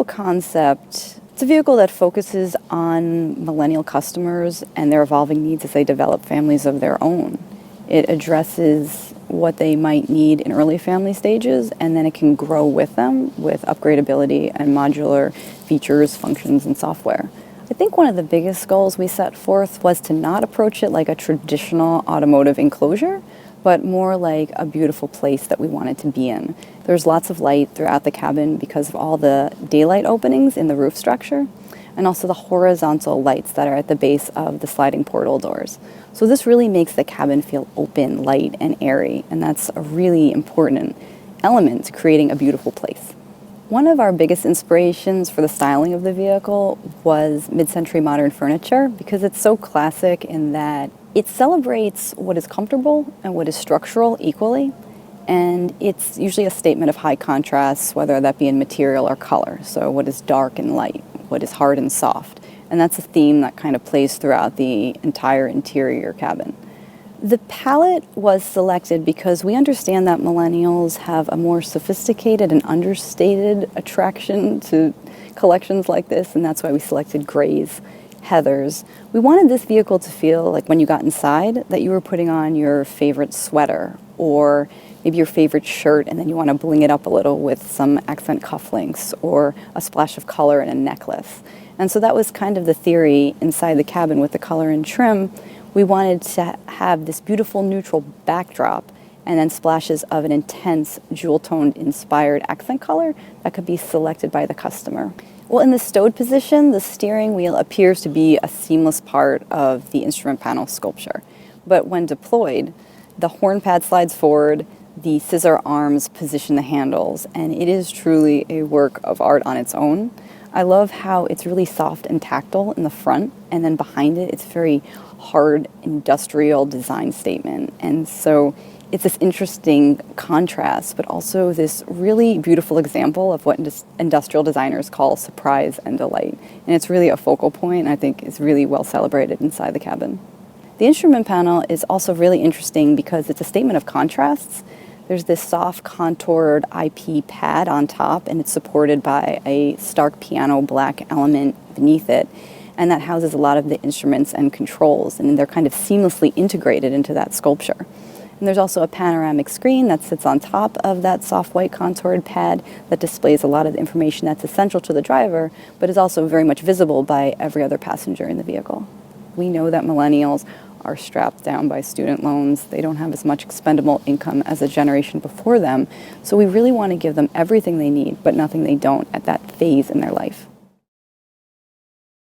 vehicle concept, it's a vehicle that focuses on millennial customers and their evolving needs as they develop families of their own. It addresses what they might need in early family stages, and then it can grow with them with upgradability and modular features, functions, and software. I think one of the biggest goals we set forth was to not approach it like a traditional automotive enclosure, but more like a beautiful place that we wanted to be in. There's lots of light throughout the cabin because of all the daylight openings in the roof structure, and also the horizontal lights that are at the base of the sliding portal doors. So this really makes the cabin feel open, light, and airy, and that's a really important element to creating a beautiful place. One of our biggest inspirations for the styling of the vehicle was mid-century modern furniture, because it's so classic in that it celebrates what is comfortable and what is structural equally, and it's usually a statement of high contrast, whether that be in material or color. So what is dark and light, what is hard and soft, and that's a theme that kind of plays throughout the entire interior cabin. The palette was selected because we understand that millennials have a more sophisticated and understated attraction to collections like this, and that's why we selected grays, heathers. We wanted this vehicle to feel like when you got inside that you were putting on your favorite sweater or maybe your favorite shirt, and then you want to bling it up a little with some accent cufflinks or a splash of color in a necklace. And so that was kind of the theory inside the cabin with the color and trim. We wanted to have this beautiful neutral backdrop and then splashes of an intense jewel-toned inspired accent color that could be selected by the customer. Well, in the stowed position, the steering wheel appears to be a seamless part of the instrument panel sculpture. But when deployed, the horn pad slides forward, the scissor arms position the handles, and it is truly a work of art on its own. I love how it's really soft and tactile in the front, and then behind it, it's very hard industrial design statement. And so it's this interesting contrast, but also this really beautiful example of what industrial designers call surprise and delight. And it's really a focal point, and I think it's really well celebrated inside the cabin. The instrument panel is also really interesting because it's a statement of contrasts. There's this soft contoured IP pad on top, and it's supported by a stark piano black element beneath it. And that houses a lot of the instruments and controls, and they're kind of seamlessly integrated into that sculpture. And there's also a panoramic screen that sits on top of that soft white contoured pad that displays a lot of the information that's essential to the driver, but is also very much visible by every other passenger in the vehicle. We know that millennials are strapped down by student loans. They don't have as much expendable income as a generation before them. So we really want to give them everything they need, but nothing they don't at that phase in their life.